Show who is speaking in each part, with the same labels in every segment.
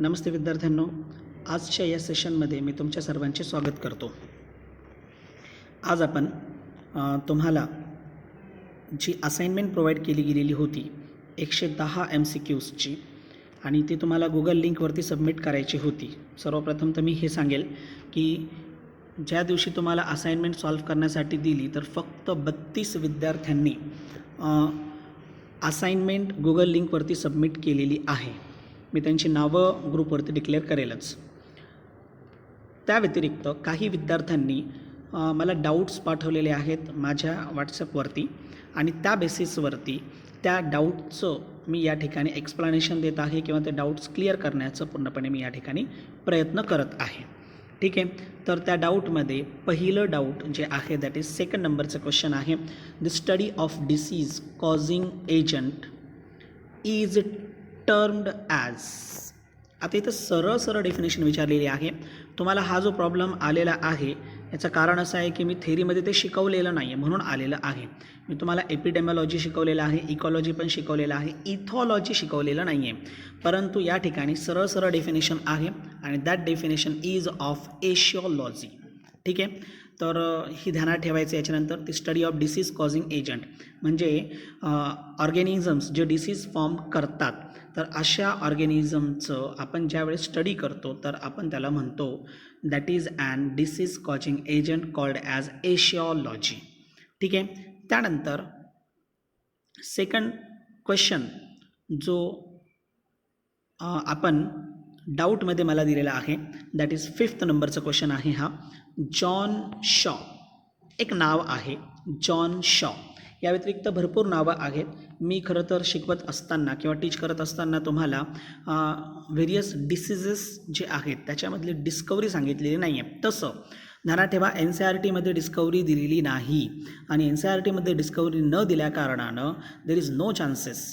Speaker 1: नमस्ते विद्यार्थ्यांनो, आजच्या या सेशनमध्ये मी तुमच्या सर्वांचे स्वागत करतो. आज आपण तुम्हाला जी असाइनमेंट प्रोव्हाइड केली गेलेली होती 110 MCQsची आणि ती तुम्हाला गुगल लिंकवरती सबमिट करायची होती. सर्वप्रथम तर मी हे सांगेल की ज्या दिवशी तुम्हाला असाइनमेंट सॉल्व्ह करण्यासाठी दिली तर फक्त 32 विद्यार्थ्यांनी असाइनमेंट गुगल लिंकवरती सबमिट केलेली आहे. मी त्यांची नावं ग्रुपवरती डिक्लेअर करेलच. त्या व्यतिरिक्त काही विद्यार्थ्यांनी मला डाऊट्स पाठवलेले आहेत माझ्या व्हॉट्सॲपवरती आणि त्या बेसिसवरती त्या डाऊटचं मी या ठिकाणी एक्सप्लेनेशन देत आहे किंवा ते डाऊट्स क्लिअर करण्याचं पूर्णपणे मी या ठिकाणी प्रयत्न करत आहे. ठीक आहे, तर त्या डाऊटमध्ये पहिलं डाऊट जे आहे दॅट इज सेकंड नंबरचं क्वेश्चन आहे. The study of disease causing agent is termed as. आता इथं सरळ डेफिनेशन विचारलेली आहे. तुम्हाला हा जो प्रॉब्लेम आलेला आहे याचं कारण असं आहे की मी थेरीमध्ये ते शिकवलेलं नाही आहे म्हणून आलेलं आहे. मी तुम्हाला एपिडेमॉलॉजी शिकवलेलं आहे, इकॉलॉजी पण शिकवलेलं आहे, इथॉलॉजी शिकवलेलं नाही आहे, परंतु या ठिकाणी सरळ डेफिनेशन आहे आणि दॅट डेफिनेशन इज ऑफ एशिओलॉजी. ठीक आहे, तर ही ध्यानात ठेवायचं. याच्यानंतर ती study of disease causing agent म्हणजे ऑर्गॅनिझम्स जे डिसीज फॉर्म करतात, तर अशा ऑर्गॅनिझमचं आपण ज्यावेळेस स्टडी करतो तर आपण त्याला म्हणतो that is an disease causing agent called as aetiology. ठीक आहे, त्यानंतर सेकंड क्वेश्चन जो आपण डाऊटमध्ये मला दिलेला आहे दॅट इज 5th नंबरचं क्वेश्चन आहे. हा जॉन शॉ एक नाव आहे, जॉन शॉ. या व्यतिरिक्त भरपूर नावं आहेत. मी खरं तर शिकवत असताना किंवा टीच करत असताना तुम्हाला व्हेरियस डिसीजेस जे आहेत त्याच्यामधली डिस्कवरी सांगितलेली नाही आहे. तसं ध्यानात ठेवा, NCERTमध्ये डिस्कवरी दिलेली नाही आणि NCERTमध्ये डिस्कवरी न दिल्या कारणानं there is no chances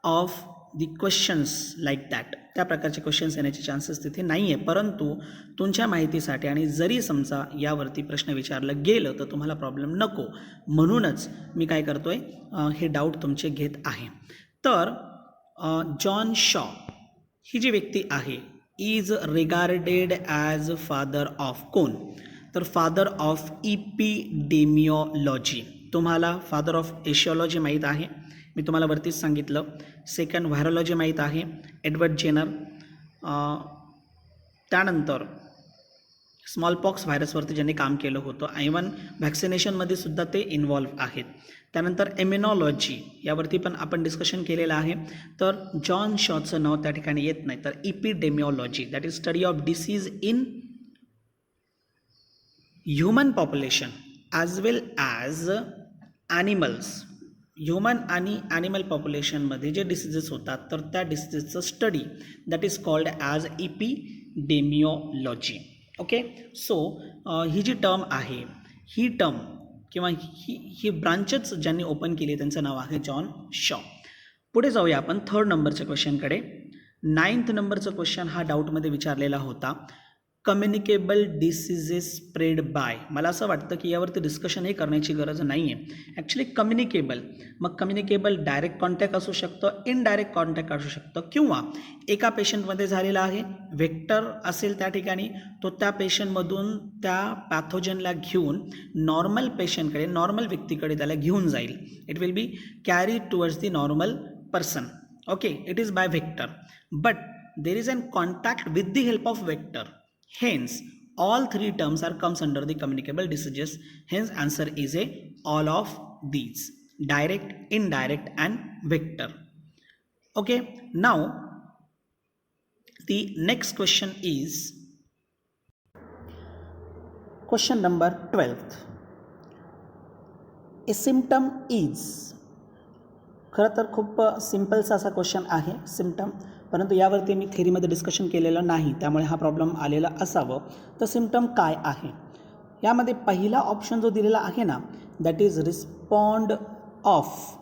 Speaker 1: of the questions like that. त्या प्रकारचे क्वेश्चन्स येण्याचे चान्सेस तिथे नाही आहे. परंतु तुमच्या माहितीसाठी आणि जरी समजा यावरती प्रश्न विचारलं गेलं तर तुम्हाला प्रॉब्लेम नको म्हणूनच मी काय करतो आहे हे डाऊट तुमचे घेत आहे. तर जॉन शॉ ही जी व्यक्ती आहे is regarded as father of कोण? तर फादर ऑफ इपिडेमिओलॉजी. तुम्हाला फादर ऑफ एशिओलॉजी माहीत आहे, मी तुम्हाला वरतीच सांगितलं. सेकंड व्हायरोलॉजी माहीत आहे, एडवर्ड जेनर. त्यानंतर स्मॉलपॉक्स व्हायरसवरती ज्यांनी काम केलं होतं, इव्हन व्हॅक्सिनेशनमध्ये सुद्धा ते इन्व्हॉल्व आहेत. त्यानंतर इम्युनॉलॉजी यावरती पण आपण डिस्कशन केलेलं आहे. तर जॉन शॉचं नाव त्या ठिकाणी येत नाही, तर epidemiology that is study of disease in human population as well as animals. Human आणि ॲनिमल पॉप्युलेशनमध्ये जे डिसीजेस होतात तर त्या डिसीजेसचं study that is called as epidemiology. Okay, so ही जी टर्म आहे ही टर्म किंवा ही ब्रांचच ज्यांनी ओपन केली त्यांचं नाव आहे जॉन शॉ. पुढे जाऊया आपण 3rd नंबरच्या क्वेश्चनकडे. 9th नंबरचं क्वेश्चन हा डाऊटमध्ये विचारलेला होता. Communicable diseases spread by. मला असं वाटतं की यावरती डिस्कशन हे करण्याची गरज नाही आहे. ॲक्च्युली कम्युनिकेबल, मग कम्युनिकेबल डायरेक्ट कॉन्टॅक्ट असू शकतं, इनडायरेक्ट कॉन्टॅक्ट असू शकतं, किंवा एका पेशंटमध्ये झालेला आहे, व्हेक्टर असेल त्या ठिकाणी, तो त्या पेशंटमधून त्या पॅथोजनला घेऊन नॉर्मल पेशंटकडे, नॉर्मल व्यक्तीकडे त्याला घेऊन जाईल. It will be carry towards the normal person. Okay, it is by vector but there is an contact with the help of vector. Hence, all 3 terms are comes under the communicable diseases. Hence, answer is a all of these: direct, indirect, and vector. Okay. Now, the next question is question number 12th. A symptom is. खरं तर खूप सिम्पलचा असा question आहे symptom, परंतु यावरती मी थेरीमध्ये discussion केलेलं नाही त्यामुळे हा प्रॉब्लेम आलेला असावं. तर सिम्पटम काय आहे यामध्ये पहिला ऑप्शन जो दिलेला आहे ना दॅट इज रिस्पॉन्ड ऑफ.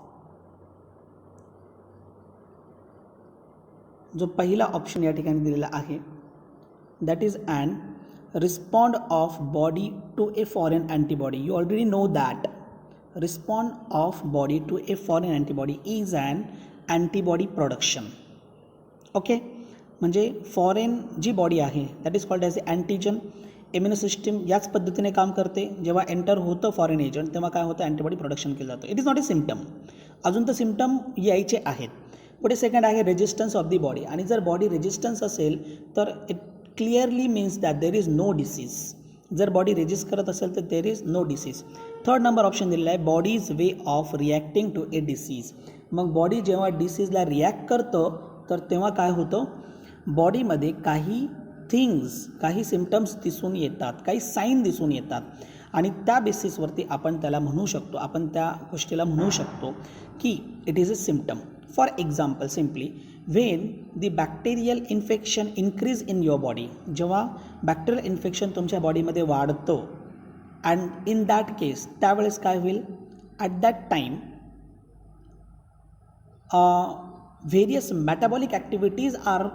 Speaker 1: जो पहिला ऑप्शन या ठिकाणी दिलेला आहे that is an respond of body to a foreign antibody. You already know that response of body to a foreign antibody is an antibody production. Okay, म्हणजे foreign जी body आहे that is called as A antigen. Immuno system याच पद्धतीने काम करते. जेव्हा enter होतं foreign agent तेव्हा काय होतं, अँटीबॉडी प्रोडक्शन केलं जातं. It is not a symptom. अजून तर सिम्पटम यायचे आहेत. पुढे सेकंड आहे रेजिस्टन्स ऑफ दी बॉडी. आणि जर बॉडी रेजिस्टन्स असेल तर it clearly means that there is no disease. जर बॉडी रेजिस्ट करत असेल तर there is no disease. Third number option दिलेला आहे body's way of reacting to a disease. मग बॉडी जेव्हा डिसीजला रिॲक्ट करतं तर तेव्हा काय होतं, बॉडीमध्ये काही थिंग्स, काही सिम्पटम्स दिसून येतात, काही साईन दिसून येतात आणि त्या बेसिसवरती आपण त्याला म्हणू शकतो, आपण त्या गोष्टीला म्हणू शकतो की it is a symptom. For example simply when the bacterial infection increase in your body. जेव्हा बॅक्टेरियल इन्फेक्शन तुमच्या बॉडीमध्ये वाढतं अँड इन दॅट केस त्यावेळेस काय होईल, at that time various metabolic activities are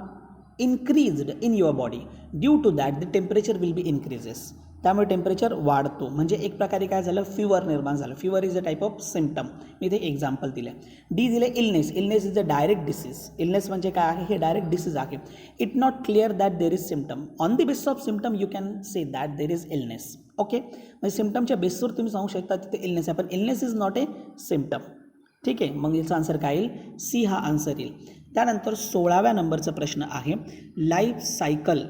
Speaker 1: increased in your body. Due to that the temperature will be increases. त्यामुळे temperature वाढतो. म्हणजे एक प्रकारे काय झालं, फिवर निर्माण झालं. Fever is a type of symptom. मी इथे एक्झाम्पल दिलं. डी दिले illness. Illness is a direct disease. Illness म्हणजे काय आहे, हे डायरेक्ट डिसीज आहे. It not clear that there is symptom. On the basis of symptom you can say that there is illness. Okay, म्हणजे सिम्पटमच्या बेसवर तुम्ही सांगू शकता तिथे इलनेस आहे, पण illness is not a symptom. ठीक आहे, मग याचा आन्सर काय येईल, सी हा आन्सर येईल. त्यानंतर 16व्या नंबरचा प्रश्न आहे life cycle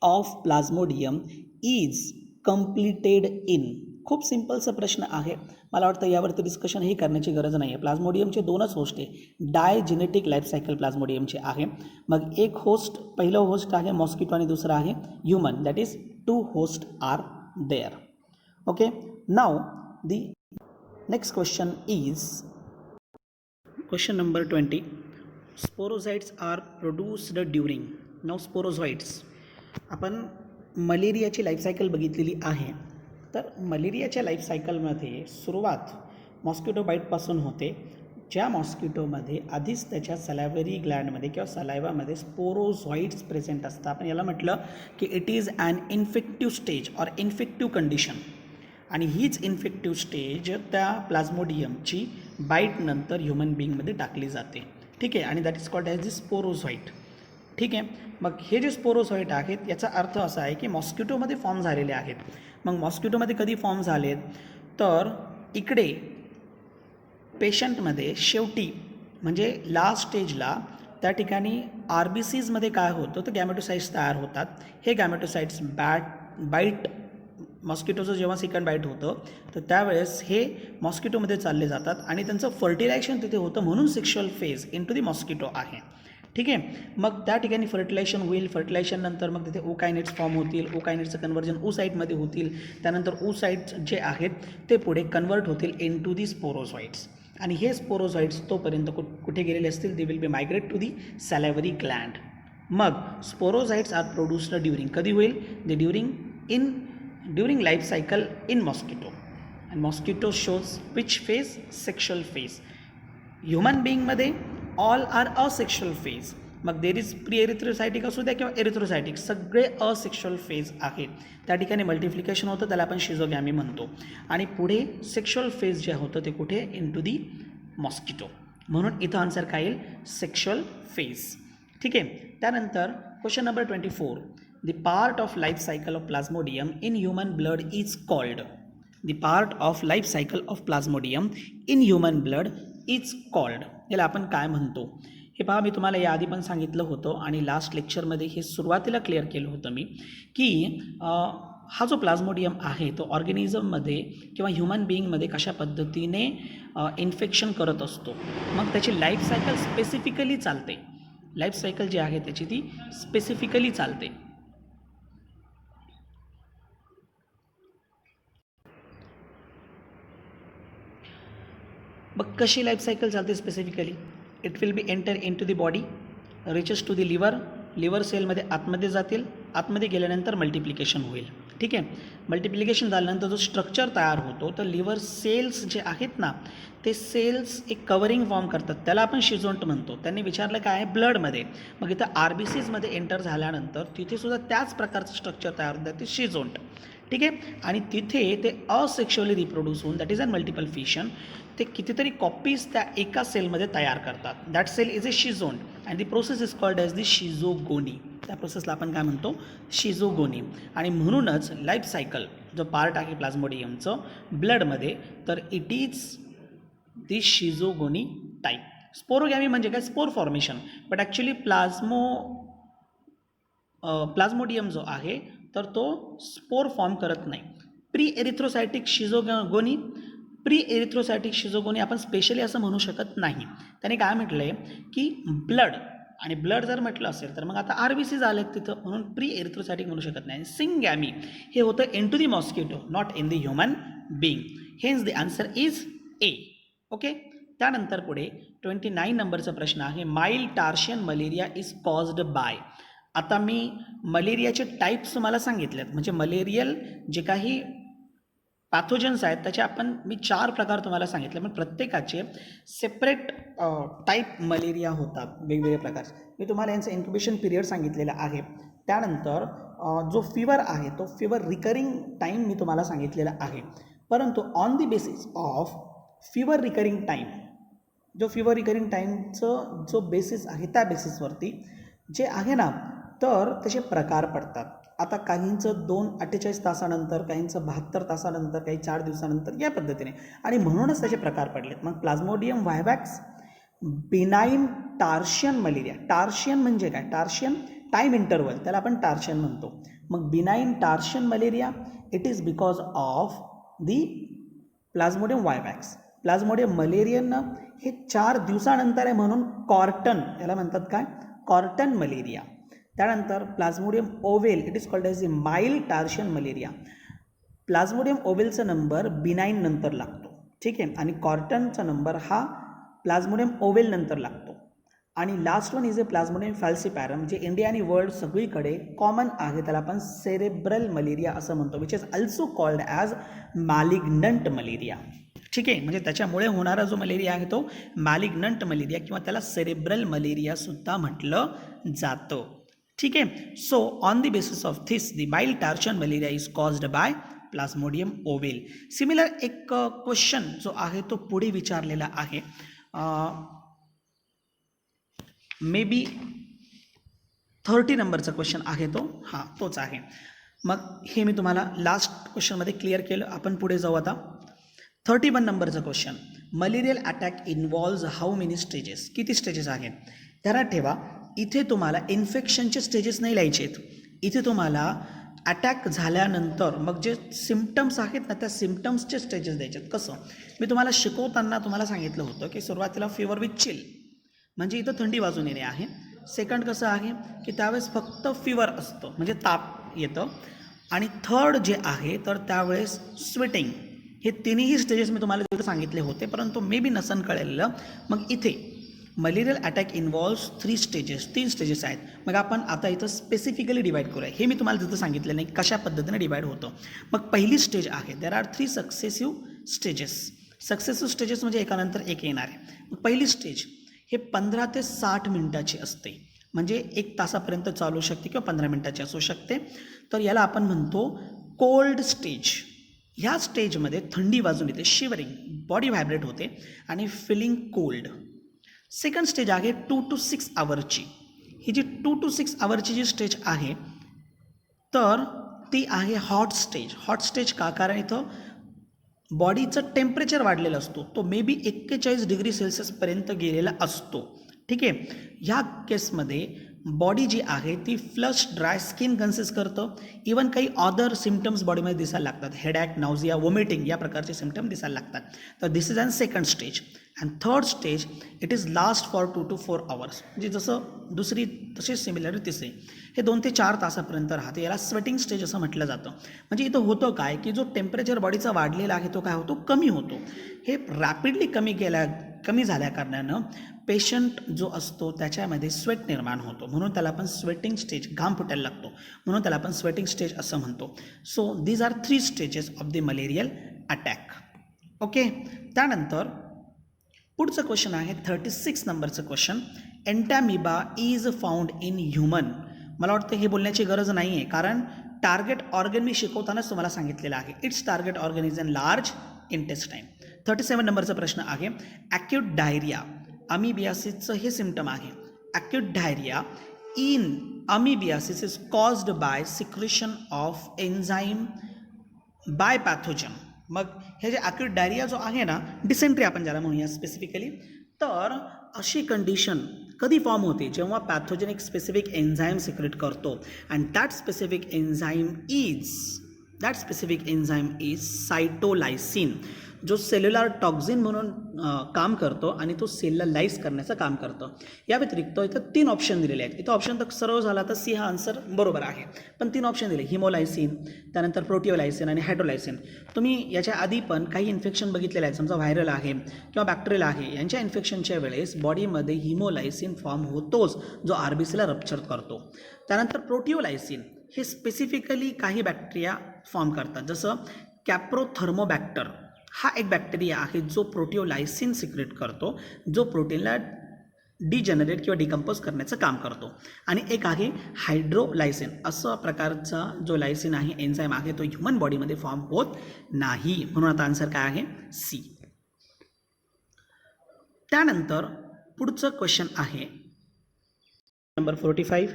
Speaker 1: of plasmodium is completed in. खूप सिम्पलचा प्रश्न आहे. मला वाटतं यावरती डिस्कशन ही करण्याची गरज नाही आहे. प्लाझ्मोडियमचे दोनच होस्ट आहे. डायजेनेटिक लाईफ सायकल प्लाझ्मोडियमचे आहे. मग एक होस्ट, पहिलं होस्ट आहे मॉस्किटो आणि दुसरं आहे human. That is 2 host are there. Okay, now the next question is question number 20. Sporozoites are produced during. Now sporozoites. आपण मलेरियाची लाईफसायकल बघितलेली आहे. तर मलेरियाच्या लाईफसायकलमध्ये सुरुवात मॉस्किटो बाईटपासून होते. ज्या मॉस्किटोमध्ये आधीच त्याच्या सलायव्हरी ग्लँडमध्ये किंवा सलायवामध्ये स्पोरोझॉइट्स प्रेझेंट असतात. आपण याला म्हटलं की it is an infective stage or infective condition. आणि हीच इन्फेक्टिव्ह स्टेज त्या प्लाझ्मोडियमची बाईटनंतर ह्युमन बिईंगमध्ये टाकली जाते. ठीक आहे, आणि that is called as the sporozoite. ठीक आहे, मग हे जे स्पोरोझॉइट आहेत याचा अर्थ असा आहे की मॉस्किटोमध्ये फॉर्म झालेले आहेत. मग मॉस्किटोमध्ये कधी फॉर्म झालेत, तर इकडे पेशंटमध्ये शेवटी म्हणजे लास्ट स्टेजला त्या ठिकाणी RBCजमध्ये काय होतं, तर गॅमेटोसाइट्स तयार होतात. हे गॅमेटोसाइट्स बाईट मॉस्किटोचं जेव्हा सेकंड बाईट होतं तर त्यावेळेस हे मॉस्किटोमध्ये चालले जातात आणि त्यांचं फर्टिलायझेशन तिथे होतं, म्हणून sexual phase in to the mosquito आहे. ठीक आहे, मग त्या ठिकाणी फर्टिलायझेशन होईल. फर्टिलायझेशननंतर मग तिथे ओकायनेट्स फॉर्म होतील. ओकायनेट्सचं कन्वर्जन ओसाईटमध्ये होतील. त्यानंतर ओसाईट्स जे आहेत ते पुढे कन्वर्ट होतील इन टू दी स्पोरोझॉइट्स. आणि हे स्पोरोझॉइट्स तोपर्यंत कुठे गेलेले असतील, they will be migrate to the salivary gland. मग स्पोरोझॉइट्स आर प्रोड्यूस्ड ड्युरिंग. कधी होईल, they during life cycle in mosquito, and mosquito shows which phase, sexual phase. Human being मध्ये all are asexual phase. मग there is pre एरिथ्रोसायटिक असू द्या किंवा एरिथ्रोसायटिक, सगळे asexual phase आहेत. त्या ठिकाणी मल्टिप्लिकेशन होतं, त्याला आपण शिझोगॅमी म्हणतो. आणि पुढे सेक्शुअल फेज जे होतं ते कुठे, इन टू दी मॉस्किटो. म्हणून इथं आन्सर काय येईल, सेक्शुअल फेज. ठीक आहे, त्यानंतर question number 24. The part of life cycle of Plasmodium in human blood is called. The part of life cycle of Plasmodium in human blood is called. याला आपण काय म्हणतो, हे पहा. मी तुम्हाला याआधी पण सांगितलं होतं आणि लास्ट लेक्चरमध्ये हे सुरुवातीला क्लिअर केलं होतं मी, की हा जो प्लाझ्मोडियम आहे तो ऑर्गॅनिझममध्ये किंवा ह्युमन बिईंगमध्ये कशा पद्धतीने इन्फेक्शन करत असतो. मग त्याची लाईफ सायकल स्पेसिफिकली चालते. लाईफ सायकल जी आहे त्याची ती स्पेसिफिकली चालते. मग कशी लाईफ सायकल चालते specifically, it will be enter in to the body, reaches to the liver सेलमध्ये आतमध्ये जातील. आतमध्ये गेल्यानंतर मल्टिप्लिकेशन होईल. ठीक आहे, मल्टिप्लिकेशन झाल्यानंतर जो स्ट्रक्चर तयार होतो, तर लिव्हर सेल्स जे आहेत ना, ते सेल्स एक कवरिंग फॉर्म करतात, त्याला आपण शिझोंट म्हणतो. त्यांनी विचारलं काय आहे, ब्लडमध्ये. मग इथं RBCजमध्ये एंटर झाल्यानंतर तिथेसुद्धा त्याच प्रकारचं स्ट्रक्चर तयार होतं, ते शिझोंट. ठीक आहे, आणि तिथे ते असेक्शुअली रिप्रोड्यूस होऊन, that is an multiple fission, ते कितीतरी कॉपीज त्या एका सेलमध्ये तयार करतात. दॅट सेल इज ए शिझोन and the process is called as the schizogony. त्या प्रोसेसला आपण काय म्हणतो, शिझोगोनी. आणि म्हणूनच लाईफ सायकल जो पार्ट आहे प्लाझ्मोडियमचं ब्लडमध्ये, तर इट इज दी शिझोगोनी टाईप. स्पोरोगॅमी म्हणजे काय, spore formation, but actually plasmodium जो आहे तर तो स्पोर फॉर्म करत नाही. प्री एरिथ्रोसायटिक शिझोगोनी, प्री एरिथ्रोसायटिक शिझोगोनी आपण स्पेशली असं म्हणू शकत नाही. त्याने काय म्हटलं आहे की ब्लड, आणि ब्लड जर म्हटलं असेल तर मग आता RBC झालेत तिथं, म्हणून प्री एरिथ्रोसायटिक म्हणू शकत नाही. सिंगॅमी हे होतं in to the mosquito, not in the human being. Hence the answer is A. Okay. त्यानंतर पुढे 29 नंबरचा प्रश्न आहे, mild tertian malaria is caused by. आता मी मलेरियाचे टाईप्स तुम्हाला सांगितलेत, म्हणजे मलेरियल जे काही पॅथोजन्स आहेत त्याचे मी 4 प्रकार तुम्हाला सांगितले, पण प्रत्येकाचे सेपरेट टाईप मलेरिया होतात, वेगवेगळे प्रकार. मी तुम्हाला यांचं इन्क्युबेशन पिरियड सांगितलेलं आहे. त्यानंतर जो फिवर आहे तो फिवर रिकरिंग टाईम मी तुम्हाला सांगितलेला आहे. परंतु on the basis of fever recurring time, जो फिवर रिकरिंग टाईमचं जो बेसिस आहे त्या बेसिसवरती जे आहे ना, तर त्याचे प्रकार पडतात. आता काहींचं 48 तासानंतर, काहींचं 72 तासानंतर, काही 4 दिवसानंतर, या पद्धतीने. आणि म्हणूनच त्याचे प्रकार पडलेत. मग प्लाझ्मोडियम व्हायवॅक्स, बिनाईन टार्शियन मलेरिया. टार्शियन म्हणजे काय, टार्शियन टाईम इंटरवल, त्याला आपण टार्शियन म्हणतो. मग benign tertian malaria it is because of the plasmodium vivax. Plasmodium malariae हे 4 दिवसानंतर आहे, म्हणून कॉर्टन, याला म्हणतात काय, कॉर्टन मलेरिया. त्यानंतर plasmodium ovale it is called as a mild tertian malaria. Plasmodium ओवेलचा नंबर बिनाईन नंतर लागतो, ठीक आहे, आणि कॉर्टनचा नंबर हा प्लाझ्मोडियम ओवेल नंतर लागतो. आणि last one is a plasmodium falciparum, जे इंडिया आणि वर्ल्ड सगळीकडे कॉमन आहे, त्याला आपण सेरेब्रल मलेरिया असं म्हणतो, which is also called as malignant malaria. ठीक आहे, म्हणजे त्याच्यामुळे होणारा जो मलेरिया आहे तो मॅलिग्नंट मलेरिया किंवा त्याला सेरेब्रल मलेरियासुद्धा म्हटलं जातं. ठीक आहे. So on the basis of this the mild tertian malaria is caused by plasmodium ovale. Similar एक क्वेश्चन जो आहे तो पुढे विचारलेला आहे, मे बी 30 नंबरचा क्वेश्चन आहे तो, हां तोच आहे. मग हे मी तुम्हाला लास्ट क्वेश्चनमध्ये क्लिअर केलं. आपण पुढे जाऊ आता. 31 नंबरचा question, malarial attack involves how many stages. किती स्टेजेस आहेत ध्यानात ठेवा. इथे तुम्हाला इन्फेक्शनचे स्टेजेस नाही लिहायचे आहेत, इथे तुम्हाला अटॅक झाल्यानंतर मग जे सिम्पटम्स आहेत ना त्या सिम्पटम्सचे स्टेजेस द्यायचे आहेत. कसं, मी तुम्हाला शिकवताना तुम्हाला सांगितलं होतं की सुरुवातीला फिवर विथ चिल, म्हणजे इथं थंडी वाजून येणे आहे. सेकंड कसं आहे की त्यावेळेस फक्त फिवर असतं, म्हणजे ताप येतं. आणि थर्ड जे आहे तर त्यावेळेस स्वेटिंग. हे तिन्ही स्टेजेस मी तुम्हाला तिथं सांगितले होते, परंतु मे बी नसन कळलेलं. मग इथे malarial attack involves 3 stages, 3 stages आहेत. मग आपण आता इथं स्पेसिफिकली डिवाईड करूया. हे मी तुम्हाला तिथं सांगितलं नाही कशा पद्धतीने डिवाईड होतं. मग पहिली स्टेज आहे, there are 3 successive stages. Successive stages म्हणजे एकानंतर एक येणार आहे. मग पहिली स्टेज हे 15 ते 60 मिनिटाची असते, म्हणजे 1 तासापर्यंत चालू शकते किंवा 15 मिनिटाची असू शकते. तर याला आपण म्हणतो कोल्ड स्टेज. ह्या स्टेजमध्ये थंडी वाजून येते, शिवरिंग, बॉडी व्हायब्रेट होते आणि फिलिंग कोल्ड. सेकंड स्टेज आहे 2 to 6 आवर्सची. ही जी 2 to 6 आवर्सची जी स्टेज आहे तर ती आहे हॉट स्टेज. हॉट स्टेज का, कारण इथं बॉडीचं टेम्परेचर वाढलेलं असतो, तो मे बी 41 डिग्री सेल्सिअसपर्यंत गेलेला असतो. ठीक आहे. ह्या केसमध्ये बॉडी जी आहे ती फ्लश, ड्राय स्किन कन्सिस्ट करतं. इवन काही अदर सिम्पटम्स बॉडीमध्ये दिसायला लागतात, हेडॅक, नाउझिया, वॉमिटिंग या प्रकारचे सिम्पटम दिसायला लागतात. तर this is an second stage. And third stage it is last for 2 to 4 hours, म्हणजे जसं दुसरी तसेच सिमिलर तिसरी हे 2 ते 4 तासापर्यंत राहते. याला स्वेटिंग स्टेज असं म्हटलं जातं. म्हणजे इथं होतं काय की जो टेम्परेचर बॉडीचा वाढलेला आहे तो काय होतो, कमी होतो. हे रॅपिडली कमी झाल्या कारणानं पेशंट जो असतो त्याच्यामध्ये स्वेट निर्माण होतो, म्हणून त्याला आपण स्वेटिंग स्टेज, घाम फुटायला लागतो, म्हणून त्याला आपण स्वेटिंग स्टेज असं म्हणतो. So these are 3 stages of the malarial attack. Okay. त्यानंतर पुढचं क्वेश्चन आहे 36 नंबरचं question, entamoeba is found in human. मला वाटतं हे बोलण्याची गरज नाही आहे, कारण टार्गेट ऑर्गन मी शिकवतानाच तुम्हाला सांगितलेलं आहे. It's target organ is in large intestine. 37 नंबरचा प्रश्न आहे, ॲक्यूट डायरिया अमिबियासिसचं हे सिम्पटम आहे. Acute diarrhoea in amoebiasis is caused by secretion of enzyme by pathogen. मग हे जे ॲक्यूट डायरिया जो आहे ना, डिसेंट्री आपण ज्याला म्हणूया स्पेसिफिकली, तर अशी कंडिशन कधी फॉर्म होते जेव्हा पॅथोजेनिक स्पेसिफिक एन्झाईम सिक्रेट करतो, and that specific enzyme is cytolysin, जो सेल्युलर टॉक्झिन म्हणून काम करतो आणि तो सेलला लाईस करण्याचं काम करतो. या व्यतिरिक्त इथं 3 ऑप्शन दिलेले आहेत. इथं ऑप्शन तर सरळ झाला तर सी हा आन्सर बरोबर आहे, पण 3 ऑप्शन दिले, हिमोलायसिन, त्यानंतर प्रोटिओलायसिन आणि हायड्रोलायसिन. तुम्ही याच्या आधी पण काही इन्फेक्शन बघितलेलं आहे, समजा व्हायरल आहे किंवा बॅक्टेरियल आहे, यांच्या इन्फेक्शनच्या वेळेस बॉडीमध्ये हिमोलायसिन फॉर्म होतोच, जो RBCला रप्चर करतो. त्यानंतर प्रोटिओलायसिन हे स्पेसिफिकली काही बॅक्टेरिया फॉर्म करतात, जसं कॅप्रोथर्मोबॅक्टर हा एक बॅक्टेरिया आहे जो प्रोटिओलायसिन सिक्रेट करतो, जो प्रोटीनला डिजनरेट किंवा डिकम्पोज करण्याचं काम करतो. आणि एक आहे हायड्रोलायसिन, असा प्रकारचा जो लायसिन आहे, एन्झाईम आहे, तो ह्युमन बॉडीमध्ये फॉर्म होत नाही. म्हणून आता आन्सर काय आहे? सी. त्यानंतर पुढचं क्वेश्चन आहे number 45.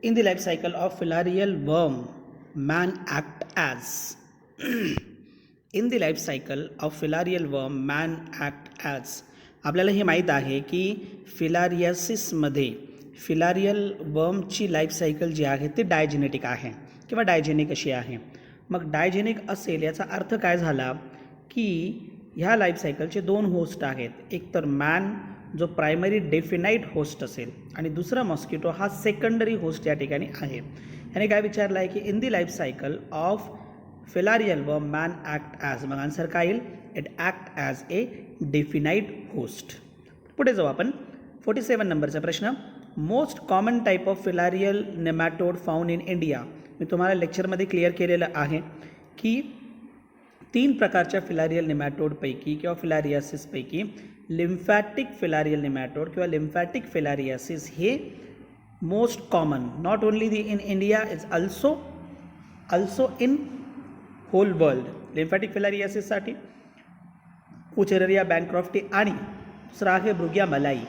Speaker 1: In the life cycle of filarial worm man act as. In the life cycle of filarial worm man act as. आपल्याला हे माहीत आहे की फिलारियासिसमध्ये फिलारियल वर्मची लाईफ सायकल जी आहे ती डायजेनेटिक आहे किंवा डायजेनिक अशी आहे. मग डायजेनिक असेल याचा अर्थ काय झाला की ह्या लाईफ सायकलचे 2 होस्ट आहेत, एक तर मॅन जो प्रायमरी डेफिनाईट होस्ट असेल आणि दुसरा मॉस्किटो हा सेकंडरी होस्ट या ठिकाणी आहे. याने काय विचारलं आहे की in the life cycle of filarial worm man act as. मग आन्सर काय येईल? It act as a definite host. पुढे जाऊ आपण. 47 नंबरचा प्रश्न, most common type of filarial nematode found in India. मी तुम्हाला लेक्चरमध्ये क्लिअर केलेलं आहे की 3 प्रकारच्या फिलारियल नेमॅटोडपैकी किंवा फिलारियासिसपैकी लिम्फॅटिक फिलारियल नेमॅटोड किंवा लिम्फॅटिक फिलारियासिस हे most common, not only in India, is also in whole world. Lymphatic फिलारियासिससाठी उचेरेरिया बँक्रॉफ्टी आणि दुसरा आहे ब्रुगिया मलाई,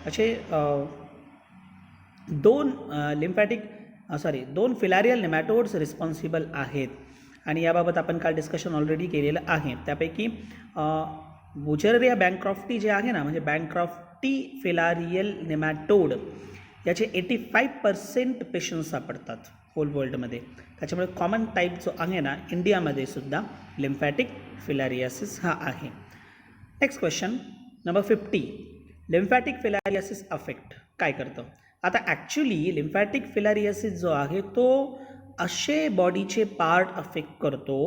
Speaker 1: असे 2 फिलारियल नेमॅटोड्स रिस्पॉन्सिबल आहेत. आणि याबाबत आपण काल डिस्कशन ऑलरेडी केलेलं आहे. त्यापैकी बुचेरेरिया बँक्रॉफ्टी जे आहे ना, म्हणजे बँक्रॉफ्टी फिलारियल नेमॅटोड, याचे 85% पेशंट्स सापडतात होल वर्ल्डमध्ये. त्याच्यामुळे कॉमन टाईप जो आहे ना इंडियामध्ये सुद्धा लिम्फॅटिक फिलारियासिस हा आहे. Next question number 50. Lymphatic filariasis affect काय करतं? आता ॲक्च्युली लिम्फॅटिक फिलारियासिस जो आहे तो असे बॉडीचे पार्ट अफेक्ट करतो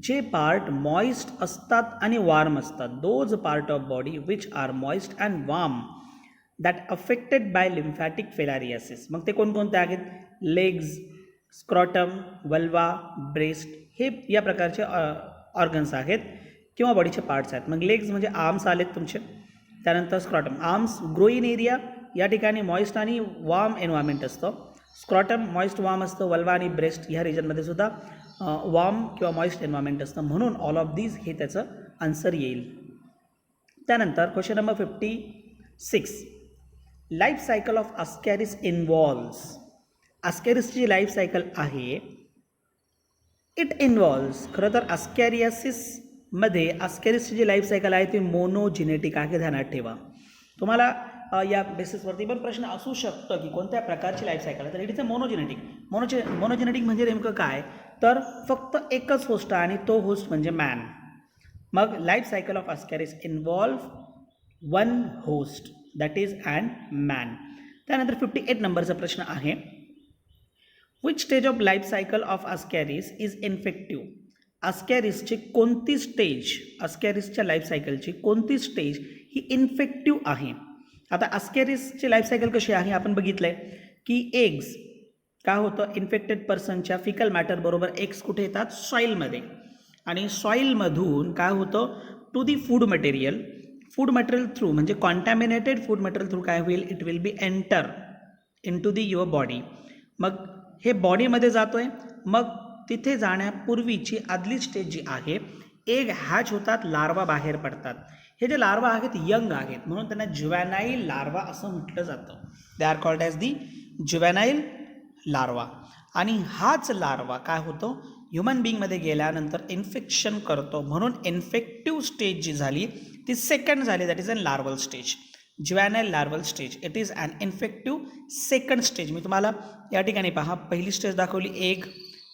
Speaker 1: जे पार्ट मॉइस्ट असतात आणि वार्म असतात. Those part of body which are moist and warm that affected by lymphatic filariasis. मग ते कोणकोणते आहेत? लेग्स, स्क्रॉटम, वल्वा, ब्रेस्ट, हे या प्रकारचे ऑर्गन्स आहेत किंवा बॉडीचे पार्ट्स आहेत. मग लेग्स म्हणजे आर्म्स आलेत तुमचे, त्यानंतर स्क्रॉटम, आर्म्स ग्रोइन एरिया या ठिकाणी मॉइस्ट आणि वार्म एन्व्हायरमेंट असतं. स्क्रॉटम मॉइस्ट वार्म असतं. वल्वा आणि ब्रेस्ट ह्या रिजनमध्ये सुद्धा वार्म किंवा मॉइस्ट एन्व्हायरमेंट असतं. म्हणून ऑल ऑफ दीज हे त्याचं आन्सर येईल. त्यानंतर question number 56. Life cycle of Ascaris involves. अस्कॅरिसची लाईफ सायकल आहे, इट इन्व्हॉल्व्स, खरं तर अस्कॅरियासिसमध्ये अस्कॅरिसची जी लाईफ सायकल आहे ती मोनोजेनेटिक आहे, ध्यानात ठेवा. तुम्हाला या बेसिसवरती पण प्रश्न असू शकतो की कोणत्या प्रकारची लाईफ सायकल आहे, तर it is a monogenetic. Monogenetic म्हणजे नेमकं काय? तर फक्त एकच होस्ट आहे आणि तो होस्ट म्हणजे मॅन. मग life cycle of Ascaris involve 1 host, that is and man. त्यानंतर 58 नंबरचा प्रश्न आहे, which stage of life cycle of Ascaris is infective. अस्कॅरिसची कोणती स्टेज, अस्कॅरिसच्या लाईफ सायकलची कोणती स्टेज ही इन्फेक्टिव्ह आहे? आता अस्कॅरिसची लाईफ सायकल कशी आहे आपण बघितलं आहे की एग्स काय होतं, इन्फेक्टेड पर्सनच्या फिकल मॅटर बरोबर एग्स कुठे येतात? सॉईलमध्ये. आणि सॉईलमधून काय होतं to the food material through, म्हणजे कॉन्टॅमिनेटेड फूड मटेरियल थ्रू काय होईल? It will be enter in to the your body. मग हे बॉडीमध्ये जातो आहे. मग तिथे जाण्यापूर्वीची आदली स्टेज जी आहे एग हॅच होतात, लार्वा बाहेर पडतात. हे जे लार्वा आहेत यंग आहेत म्हणून त्यांना ज्युव्हेनाइल लार्वा असं म्हटलं जातं. They are called as the juvenile larva. आणि हाच लार्वा काय होतो, ह्युमन बिंगमध्ये गेल्यानंतर इन्फेक्शन करतो, म्हणून इन्फेक्टिव्ह स्टेज जी झाली ती सेकंड झाली, that is an larval stage. Juvenile larval stage, it is an infective second stage. मी तुम्हाला या ठिकाणी पहा, पहिली स्टेज दाखवली एग,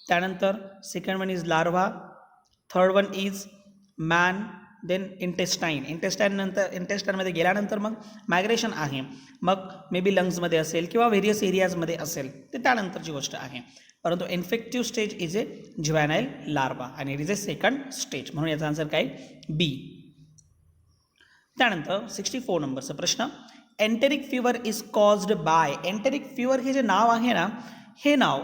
Speaker 1: त्यानंतर second one is larva, third one is man, then intestine. इंटेस्टाईनमध्ये गेल्यानंतर मग मायग्रेशन आहे, मग मे बी लंग्समध्ये असेल किंवा व्हेरियस एरियाजमध्ये असेल, ते त्यानंतरची गोष्ट आहे. परंतु infective stage is a juvenile larva आणि it is a second stage, म्हणून याचा आन्सर काय, बी. त्यानंतर 64 नंबरचा प्रश्न, enteric fever is caused by. Enteric fever हे जे नाव आहे ना, हे नाव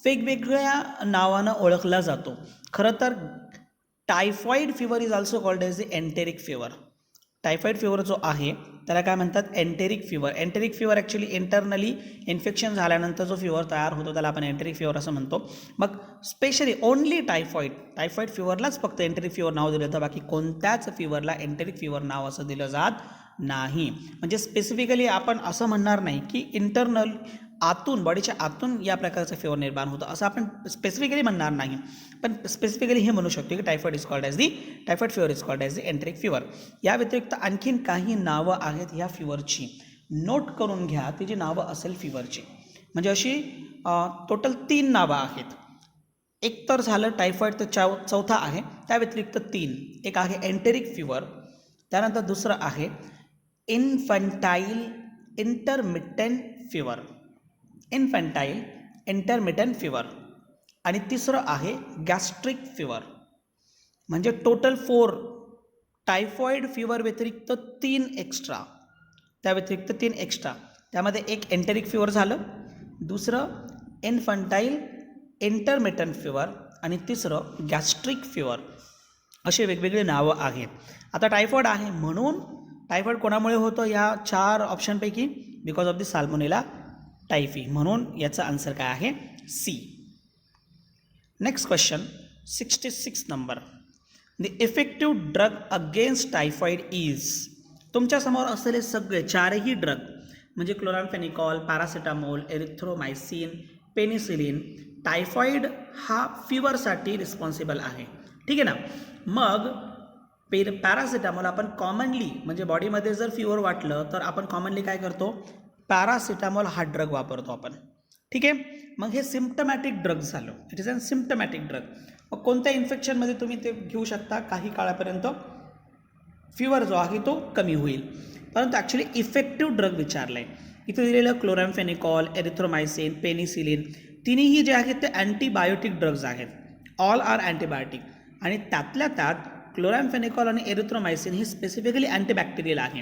Speaker 1: वेगवेगळ्या नावानं ओळखला जातो. खरं तर typhoid fever is also called as the enteric fever. Typhoid fever जो आहे त्याला काय म्हणतात, enteric fever. Enteric fever actually internally infection झाल्यानंतर जो फीवर तयार होतो त्याला आपण एंटेरिक फीवर असं म्हणतो. मग स्पेशली ओनली टायफॉईड फीवरलाच फक्त एंटेरिक फीवर नाव दिलं जातं, बाकी कोणत्याच फीवरला एंटेरिक फीवर नाव असं दिलं जात नाही. म्हणजे स्पेसिफिकली आपण असं म्हणणार नाही की इंटरनल आतून, बॉडीच्या आतून या प्रकारचं फीवर निर्माण होतं असं आपण स्पेसिफिकली म्हणणार नाही, पण स्पेसिफिकली हे म्हणू शकतो की typhoid fever is called as the enteric fever. या व्यतिरिक्त आणखीन काही नावं आहेत ह्या फीवरची, नोट करून घ्या ती जी नावं असेल फीवरची. म्हणजे अशी टोटल 3 नावं आहेत. एक तर झालं टायफॉईड, तर चौथा आहे, त्या व्यतिरिक्त 3. एक आहे एंटेरिक फीवर, त्यानंतर दुसरं आहे इन्फंटाईल इंटरमिटंट फीवर, आणि तिसरं आहे गॅस्ट्रिक फीवर. म्हणजे टोटल 4. टायफॉईड फीवर व्यतिरिक्त 3 एक्स्ट्रा, त्या व्यतिरिक्त 3 एक्स्ट्रा. त्यामध्ये एक एंटेरिक फीवर झालं, दुसरं इन्फंटाईल इंटरमिटंट फीवर आणि तिसरं गॅस्ट्रिक फीवर. असे वेगवेगळे नावं आहेत. आता टायफॉईड आहे म्हणून टायफॉईड कोणामुळे होतं या 4 ऑप्शनपैकी, because of the salmonella typhi, म्हणून याचा आन्सर काय आहे, सी. नेक्स्ट क्वेश्चन 66 नंबर, the effective drug against typhoid is. तुमच्यासमोर असलेले सगळे 4ही ड्रग म्हणजे chloramphenicol, paracetamol, erythromycin, penicillin, typhoid हा फीवरसाठी रिस्पॉन्सिबल आहे, ठीक आहे ना. मग पॅरासिटामॉल आपण कॉमनली, म्हणजे बॉडीमध्ये जर फीवर वाटलं तर आपण कॉमनली काय करतो, पॅरासिटामॉल हा ड्रग वापरतो आपण, ठीक आहे. मग हे सिम्पटमॅटिक ड्रग झालं, इट इज अन सिम्पटमॅटिक ड्रग. मग कोणत्या इन्फेक्शनमध्ये तुम्ही ते घेऊ शकता, काही काळापर्यंत फीवर जो आहे तो कमी होईल. परंतु ॲक्च्युली इफेक्टिव्ह ड्रग विचारलं आहे. इथे दिलेलं क्लोरामफेनिकॉल, एरिथ्रोमायसिन, पेनिसिलिन, तिन्ही जे आहेत ते अँटीबायोटिक ड्रग्ज आहेत. All are antibiotic. आणि त्यातल्या त्यात क्लोरामफेनिकॉल आणि एरिथ्रोमायसिन हे स्पेसिफिकली अँटीबॅक्टेरियल आहे.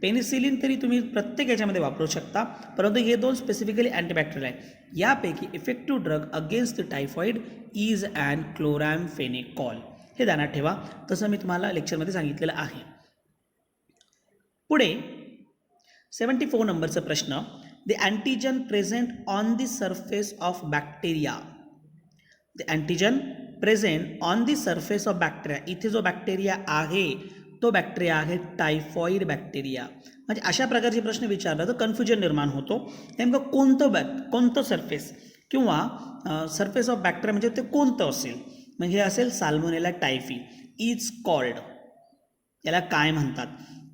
Speaker 1: पेनिसिलिन तरी तुम्ही प्रत्येक याच्यामध्ये वापरू शकता, परंतु हे 2 स्पेसिफिकली अँटीबॅक्टेरियल आहे. यापैकी effective drug against the typhoid is and chloramphenicol. हे ध्यानात ठेवा, तसं मी तुम्हाला लेक्चरमध्ये सांगितलेलं आहे. पुढे 74 नंबरचा प्रश्न, the antigen present on the surface of bacteria. The antigen present on the surface of bacteria. इथे जो बॅक्टेरिया आहे तो बॅक्टेरिया आहे टायफॉईड बॅक्टेरिया. म्हणजे अशा प्रकारचे प्रश्न विचारला तर कन्फ्युजन निर्माण होतो, नेमकं कोणतं सरफेस किंवा सरफेस ऑफ बॅक्टेरिया म्हणजे ते कोणतं असेल. म्हणजे हे असेल साल्मोनेला टायफी इज कॉल्ड. याला काय म्हणतात,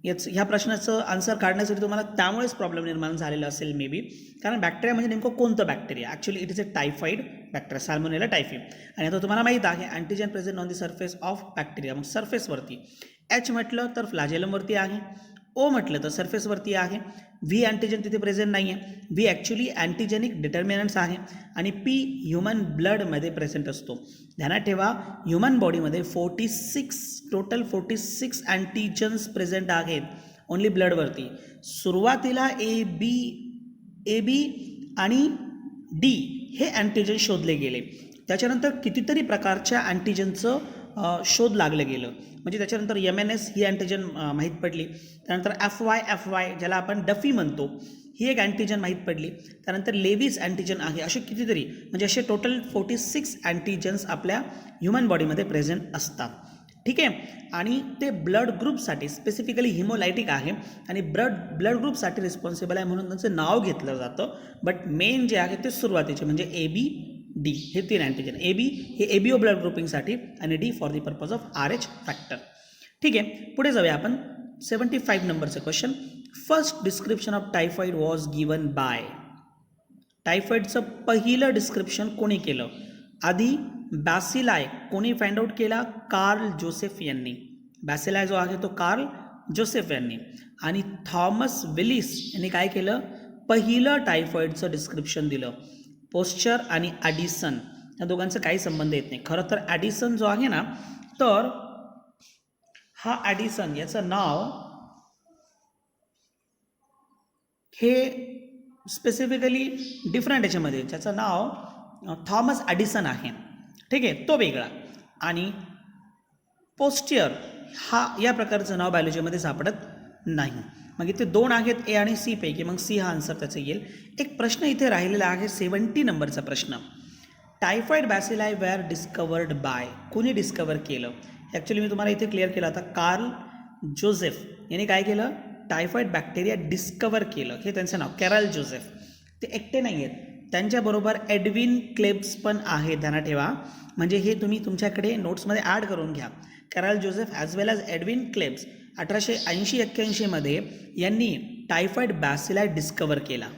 Speaker 1: ह्या प्रश्नाचं आन्सर काढण्यासाठी तुम्हाला त्यामुळेच प्रॉब्लेम निर्माण झालेला असेल मे बी, कारण बॅक्टेरिया म्हणजे नेमकं कोणतं bacteria. Actually it is a typhoid bacteria, Salmonella typhi. आणि आता तुम्हाला माहीत आहे antigen present on the surface of bacteria. मग सरफेसवरती एच म्हटलं तर फ्लॅजेलमवरती आहे, ओ म्हटलं तर सरफेसवरती आहे. व्ही अँटीजन तिथे प्रेझेंट नाही आहे. व्ही ॲक्च्युली अँटीजेनिक डिटर्मिनंट्स आहे आणि पी ह्युमन ब्लडमध्ये प्रेझेंट असतो. ध्यानात ठेवा, ह्युमन बॉडीमध्ये 46 अँटीजन्स प्रेझेंट आहेत ओन्ली ब्लडवरती. सुरुवातीला ए बी आणि डी हे अँटीजन शोधले गेले, त्याच्यानंतर कितीतरी प्रकारच्या अँटीजनचं शोध लागलं गेलं. म्हणजे त्याच्यानंतर MNS ही अँटीजन माहीत पडली, त्यानंतर FY ज्याला आपण डफी म्हणतो ही एक अँटीजन माहीत पडली, त्यानंतर लेविस अँटीजन आहे. असे कितीतरी, म्हणजे असे टोटल 46 अँटीजन्स आपल्या ह्युमन बॉडीमध्ये प्रेझेंट असतात. ठीक आहे. आणि ते ब्लड ग्रुपसाठी स्पेसिफिकली हिमोलायटिक आहे आणि ब्लड ग्रुपसाठी रिस्पॉन्सिबल आहे म्हणून त्यांचं नाव घेतलं जातं. बट मेन जे आहे ते सुरुवातीचे म्हणजे AB-D हे 3 अँटीजन. AB हे ABO ब्लड ग्रुपिंगसाठी आणि D for the purpose of RH factor. ठीक आहे, पुढे जाऊया आपण. 75 नंबरचं question. First description of typhoid was given by. टायफॉइडचं पहिलं डिस्क्रिप्शन कोणी केलं? आधी बॅसिलाय कोणी फाइंड आउट केला? कार्ल जोसेफ यांनी. बॅसिलाय जो आहे तो कार्ल जोसेफ यांनी. आणि थॉमस विलिस यांनी काय केलं? पहिलं टायफॉइडचं डिस्क्रिप्शन दिलं. पोस्चर आणि ॲडिसन या दोघांचा काही संबंध येत नाही. खरं तर ॲडिसन जो आहे ना, तर हा ॲडिसन याचं नाव हे स्पेसिफिकली डिफरंट याच्यामध्ये, ज्याचं नाव थॉमस ॲडिसन आहे. ठीक आहे, तो वेगळा. आणि पोस्टियर हा या प्रकारचं नाव बायोलॉजीमध्ये सापडत नाही. मग इथे 2 आहेत A आणि C पैकी, मग C हा आन्सर त्याचा येईल. एक प्रश्न इथे राहिलेला आहे 70 नंबरचा प्रश्न. Typhoid bacilli were discovered by. कोणी डिस्कवर केलं? ॲक्च्युली मी तुम्हाला इथे क्लिअर केला होता. कार्ल जोसेफ यांनी काय केलं? टायफॉइड बॅक्टेरिया डिस्कवर केलं. हे त्यांचं नाव कॅरल जोसेफ. ते एकटे नाही आहेत, त्यांच्याबरोबर एडविन क्लेब्स पण आहे, ध्यानात ठेवा. म्हणजे हे तुम्ही तुमच्याकडे नोट्समध्ये ॲड करून घ्या. Carol Joseph as well as Edwin Klebs 1880-81 यांनी टायफॉइड बॅसिलाय डिस्कवर केला.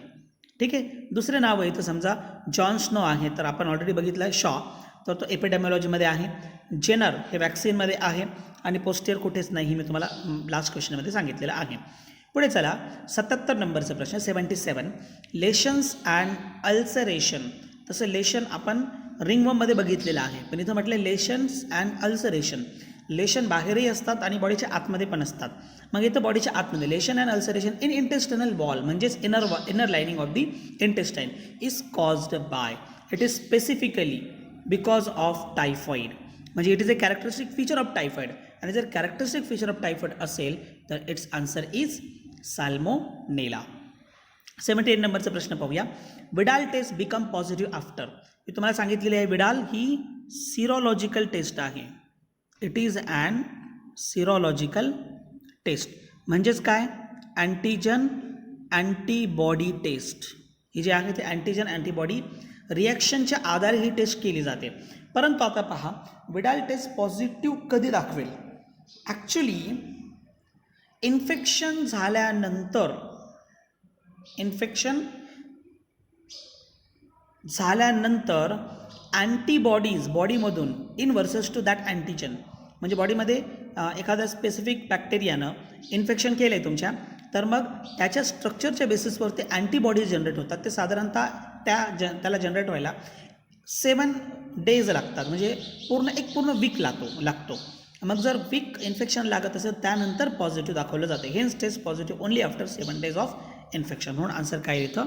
Speaker 1: ठीक आहे. दुसरे नाव आहे तर समजा जॉन स्नो आहे, तर आपण ऑलरेडी बघितलं आहे शॉ, तर तो एपिडेमॉलॉजीमध्ये आहे. जेनर हे वॅक्सिनमध्ये आहे आणि पोस्टियर कुठेच नाही, मी तुम्हाला लास्ट क्वेश्चनमध्ये सांगितलेलं आहे. पुढे चला 77 नंबरचा प्रश्न. 77 लेशन्स अँड अल्सरेशन. तसं लेशन आपण रिंगवर्ममध्ये बघितलेलं आहे, पण इथं म्हटलं लेशन्स अँड अल्सरेशन. लेशन बाहेरही असतात आणि बॉडीच्या आतमध्ये पण असतात. मग इथं बॉडीच्या आतमध्ये lesion and ulceration in intestinal wall म्हणजेच inner lining of the intestine is caused by. It is specifically because of typhoid. म्हणजे it is a characteristic feature of typhoid. आणि जर कॅरेक्टरिस्टिक फीचर ऑफ टायफॉइड असेल तर it's answer is सॅल्मोनेला. 78 नंबरचा प्रश्न पाहूया. Widal test become positive after. मी तुम्हाला सांगितलेली आहे विडाल ही सिरोलॉजिकल टेस्ट आहे. It is an serological test. म्हणजेच काय? Antigen antibody test. ही जी आहे ते अँटीजन अँटीबॉडी रिॲक्शनच्या आधारे ही टेस्ट केली जाते. परंतु आता पहा, विडाल टेस्ट पॉझिटिव्ह कधी दाखवेल? ॲक्च्युली इन्फेक्शन झाल्यानंतर अँटीबॉडीज बॉडीमधून in versus to that antigen. म्हणजे बॉडीमध्ये एखाद्या स्पेसिफिक बॅक्टेरियानं इन्फेक्शन केलं आहे तुमच्या, तर मग त्याच्या स्ट्रक्चरच्या बेसिसवर ते अँटीबॉडीज जनरेट होतात. ते साधारणतः त्याला जनरेट व्हायला 7 days लागतात. म्हणजे पूर्ण वीक लागतो. मग जर वीक इन्फेक्शन लागत असेल त्यानंतर पॉझिटिव्ह दाखवलं जाते. Hence test positive only after 7 days of infection. म्हणून आन्सर काय इथं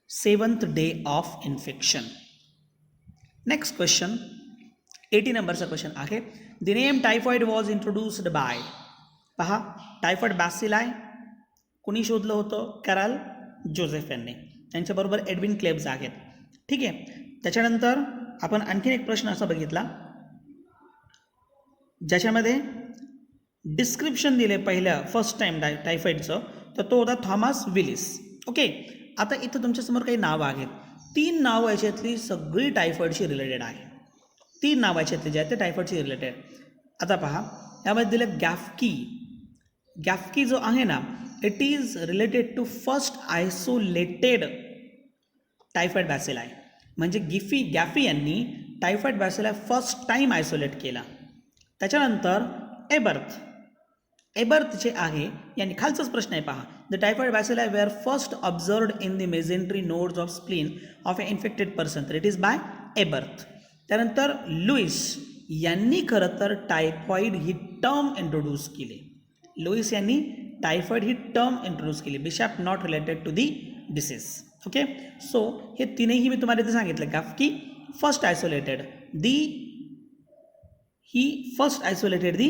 Speaker 1: 7th day of infection. Next question 80 नंबरचा क्वेश्चन आहे. The name typhoid was introduced by. पहा, टायफॉइड बॅसिलाय कोणी शोधलं होतं? कॅरल जोसेफ यांनी. त्यांच्याबरोबर एडविन क्लेब्स आहेत. ठीक आहे. त्याच्यानंतर आपण आणखीन एक प्रश्न असा बघितला ज्याच्यामध्ये डिस्क्रिप्शन दिले पहिल्या फर्स्ट टाइम टायफॉइडचं, तर तो होता थॉमस विलिस. ओके. आता इथं तुमच्यासमोर काही नावं आहेत. 3 नावं याच्यातली सगळी टायफॉइडशी रिलेटेड आहे. 3 नावं याच्यातली जे आहेत ते टायफॉइडशी रिलेटेड. आता पहा, यामध्ये दिलं गॅफकी. गॅफकी जो आहे ना, it is related to first isolated typhoid bacilli. म्हणजे गॅफी यांनी typhoid bacilli first time isolate केला. त्याच्यानंतर एबर्थ जे आहे यांनी, खालचाच प्रश्न आहे पहा. The typhoid bacilli were first observed in the mesentery nodes of spleen of a infected person, तर इट इज बाय एबर्थ. त्यानंतर लुईस यांनी खरं तर टायफॉइड ही टर्म इंट्रोड्यूस केली. लुईस यांनी टायफॉइड ही टर्म इंट्रोड्यूस केली. Bishop not related to the disease. Okay. So हे तीनही मी तुम्हाला इथे सांगितलं. Gaffky first isolated the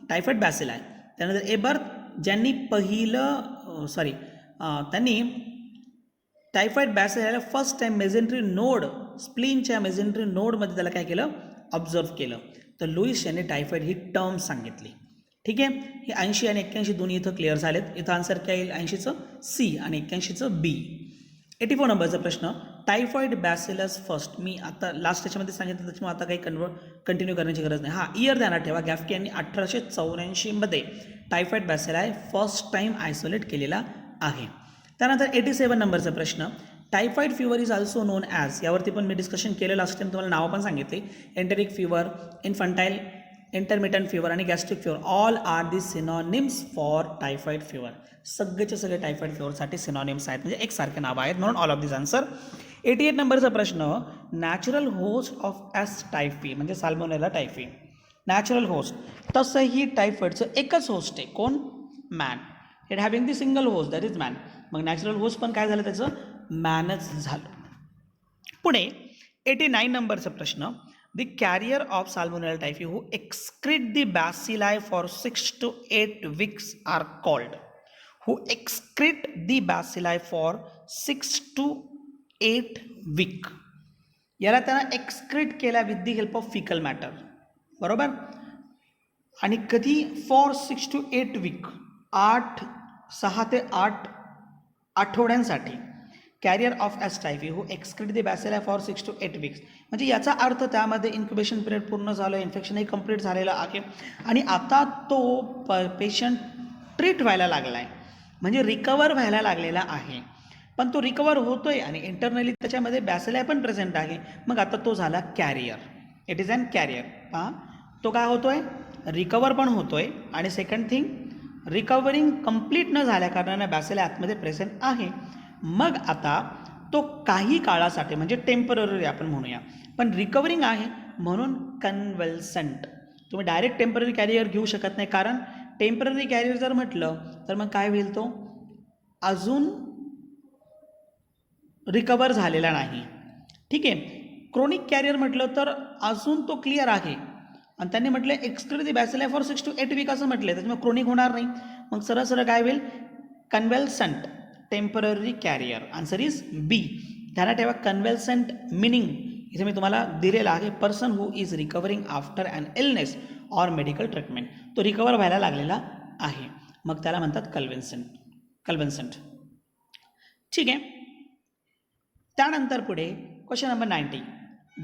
Speaker 1: typhoid bacilli. त्यानंतर एबर्थ ज्यांनी त्यांनी टायफॉइड बॅसिलायला फर्स्ट टाइम मेझेंट्री नोड, स्प्लीनच्या मेझेंट्री नोडमध्ये त्याला काय केलं? ऑब्झर्व केलं. तर लुईस यांनी टायफॉईड ही टर्म सांगितली. ठीक आहे, हे 80 आणि 81 दोन्ही इथं क्लिअर झालेत. इथं आन्सर काय येईल? 80चं सी आणि 81चं बी. 84 नंबरचा प्रश्न, टायफॉईड बॅसिलस फर्स्ट. मी आता लास्ट त्याच्यामध्ये सांगितलं त्याच्यामुळे आता काही कंटिन्यू करण्याची गरज नाही. हा इयर ध्यानात ठेवा. गॅफके यांनी 1884 typhoid bacilli first time isolate केलेला आहे. त्यानंतर 87 नंबरचा प्रश्न, typhoid fever is also known as. यावरती पण मी डिस्कशन केलं लास्ट टाइम, तुम्हाला नावं पण सांगितले. Enteric fever, infantile intermittent fever आणि gastric fever all are the synonyms for typhoid fever. सगळेचे सगळे टायफॉईड फीवरसाठी सिनॉनिम्स आहेत, म्हणजे एकसारखे नावं आहेत, म्हणून ऑल ऑफ दिस आन्सर. 88 नंबरचा प्रश्न, natural host of S typhi म्हणजे साल्मोनेला टायफी. नॅचरल होस्ट, तसंही टायफॉईडचं एकच होस्ट आहे. कोण? Man. It having the single host, that is man. मग नॅचरल होस्ट पण काय झालं त्याचं? मॅनच झालं. पुढे 89 नंबरचा प्रश्न, the carrier of Salmonella typhi who excrete the bacilli for 6 to 8 weeks are called. Who excrete the bacilli for 6 to 8 week. याला त्यांना एक्सक्रीट केला with the help of fecal matter. बरोबर. आणि कधी? फॉर 6 to 8 week, 6 ते 8 आठवड्यांसाठी. Carrier of S typhi who excrete the bacilli for 6 to 8 weeks. म्हणजे याचा अर्थ त्यामध्ये इन्क्युबेशन पिरियड पूर्ण झालं, इन्फेक्शनही कंप्लीट झालेलं आहे आणि आता तो पेशंट ट्रीट व्हायला लागला आहे, म्हणजे रिकवर व्हायला लागलेला आहे. पण तो रिकवर होतो आहे आणि इंटरनली त्याच्यामध्ये बॅसिलाय पण प्रेझेंट आहे. मग आता तो झाला carrier. It is an carrier. पहा, तो काय होतो आहे? रिकवर पण होतो आहे आणि सेकंड थिंग, रिकवरिंग कंप्लीट न झाल्या कारणाने बॅसिलाय आतमध्ये प्रेझेंट आहे. मग आता तो काही काळासाठी म्हणजे टेम्पररी आपण म्हणूया, पण रिकवरिंग आहे म्हणून कन्व्हल्संट. तुम्ही डायरेक्ट टेम्पररी कॅरियर घेऊ शकत नाही, कारण टेम्पररी कॅरियर जर म्हटलं तर मग काय होईल? तो अजून रिकवर झालेला नाही. ठीक आहे. क्रोनिक कॅरियर म्हटलं तर अजून तो क्लिअर आहे आणि त्यांनी म्हटलं excrete the bacilli for 6 to 8 week असं म्हटलं, त्याच्यामुळे क्रोनिक होणार नाही. मग सरळ सरळ काय होईल? Convalescent temporary carrier. Answer is B. ध्यानात ठेवा, कन्व्हल्संट मिनिंग इथे मी तुम्हाला दिलेला आहे. Person who is recovering after an illness or medical treatment. तो रिकवर व्हायला लागलेला आहे, मग त्याला म्हणतात कन्व्हल्संट. ठीक आहे. त्यानंतर पुढे question number 90.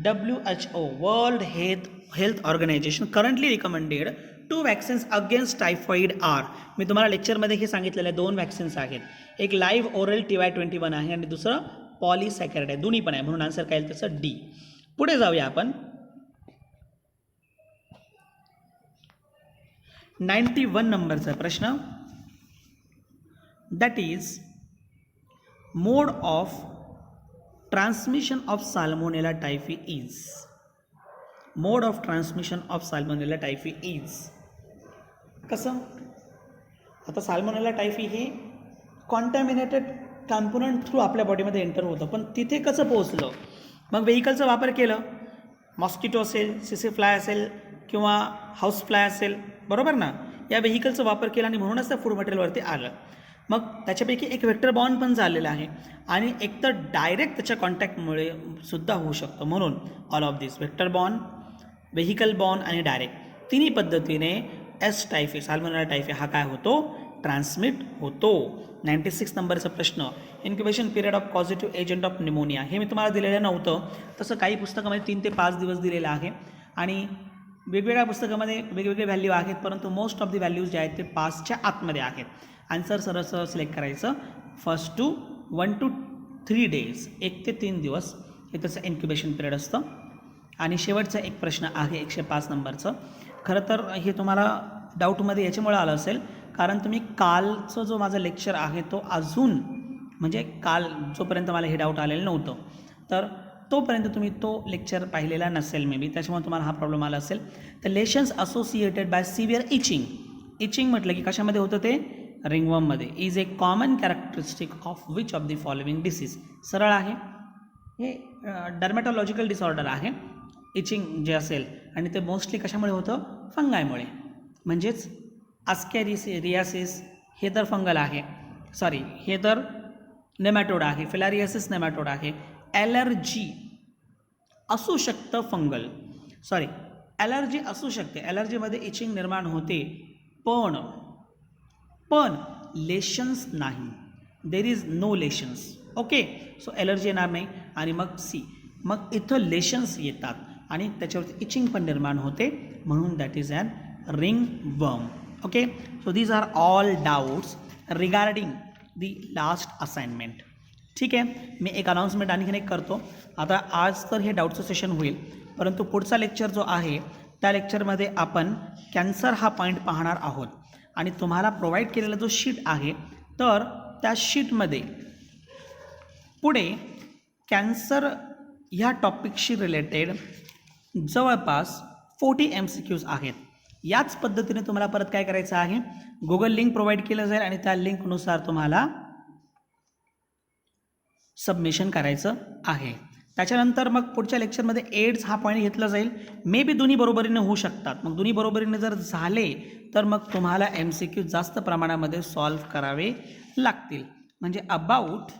Speaker 1: WHO world health organization currently recommended 2 vaccines against typhoid are. मी तुम्हाला लेक्चरमध्ये हे सांगितलेलं आहे 2 वॅक्सिन्स आहेत. एक लाईव्ह ओरल TY21 आहे आणि दुसरं पॉलिसॅकॅराइड आहे. दोन्ही पण आहे, म्हणून आन्सर काय येईल त्याचं डी. पुढे जाऊया आपण 91 नंबरचा प्रश्न, that is mode of transmission of Salmonella typhi is. Mode of transmission of Salmonella typhi is. कसं? आता साल्मोनेला टायफी हे कॉन्टॅमिनेटेड कॉम्पोनंट थ्रू आपल्या बॉडीमध्ये एंटर होतं, पण तिथे कसं पोहोचलं? मग व्हेकलचा वापर केलं, मॉस्किटो असेल, सीसी फ्लाय असेल किंवा हाऊस फ्लाय असेल, बरोबर ना? या व्हेकलचा वापर केला आणि म्हणूनच त्या फूड मटेरियलवरती आलं. मग त्याच्यापैकी एक व्हेक्टर बॉर्न पण झालेलं आहे आणि एक तर डायरेक्ट त्याच्या कॉन्टॅक्टमुळे सुद्धा होऊ शकतो. म्हणून all of this, vector born, vehicle born आणि डायरेक्ट, तिन्ही पद्धतीने एस टायफी साल्मोनेला टायफी हा काय होतो? ट्रान्समिट होतो. 96 नंबरचा प्रश्न, incubation period of positive agent of pneumonia. हे मी तुम्हाला दिलेलं नव्हतं, तसं काही पुस्तकामध्ये 3 ते 5 दिवस दिलेलं आहे आणि वेगवेगळ्या पुस्तकामध्ये वेगवेगळे व्हॅल्यू आहेत, परंतु मोस्ट ऑफ द व्हॅल्यूज जे आहेत ते 5च्या आतमध्ये आहेत. आन्सर सरळ सरळ सिलेक्ट करायचं. फर्स्ट टू 1 to 3 days, 1 ते 3 दिवस हे त्याचं इन्क्युबेशन पिरियड असतं. आणि शेवटचा एक प्रश्न आहे 105 नंबरचं. खरं तर हे तुम्हाला डाऊटमध्ये याच्यामुळे आलं असेल कारण तुम्ही कालचं जो माझं लेक्चर आहे तो अजून म्हणजे काल जोपर्यंत मला हे डाऊट आलेलं नव्हतं तर तोपर्यंत तुम्ही तो लेक्चर पाहिलेला नसेल मे बी, त्याच्यामुळे तुम्हाला हा प्रॉब्लेम आला असेल. तर lesions associated by severe itching म्हटलं की कशामध्ये होतं ते? रिंगवर्ममध्ये. Is a common characteristic of which of the following disease. सरळ आहे, हे डर्मॅटॉलॉजिकल डिसऑर्डर आहे इचिंग जे असेल आणि ते मोस्टली कशामुळे होतं? फंगायमुळे. म्हणजेच आस्कॅरियासिस हे तर फंगल आहे, सॉरी हे तर नेमॅटोड आहे, फिलारियासिस नेमॅटोड आहे. ॲलर्जी असू शकतं फंगल, सॉरी ॲलर्जी असू शकते, ॲलर्जीमध्ये इचिंग निर्माण होते, पण लेशन्स नाही, there is no lesions. Okay, so allergy येणार नाही. आणि मग सी, मग इथं लेशन्स येतात आणि त्याच्यावरती इचिंग पण निर्माण होते, म्हणून that is an ringworm. Okay, so these are all doubts regarding the last assignment. ठीक आहे, मी एक अनाऊन्समेंट आणखीन एक करतो. आता आज तर हे डाऊटचं सेशन होईल, परंतु पुढचा लेक्चर जो आहे त्या लेक्चरमध्ये आपण कॅन्सर हा पॉईंट पाहणार आहोत. आणि तुम्हाला प्रोव्हाइड केलेला जो शीट आहे, तर त्या शीटमध्ये पुढे कॅन्सर ह्या टॉपिकशी रिलेटेड जवळपास 40 MCQs आहेत. याच पद्धतीने तुम्हाला परत काय करायचं आहे, गुगल लिंक प्रोव्हाइड केलं जाईल आणि त्या लिंकनुसार तुम्हाला सबमिशन करायचं आहे. त्याच्यानंतर मग पुढच्या लेक्चरमध्ये एड्स हा पॉईंट घेतला जाईल. मे बी दोन्ही बरोबरीने होऊ शकतात. मग दोन्ही बरोबरीने जर झाले तर मग तुम्हाला MCQ जास्त प्रमाणामध्ये सॉल्व्ह करावे लागतील. म्हणजे अबाउट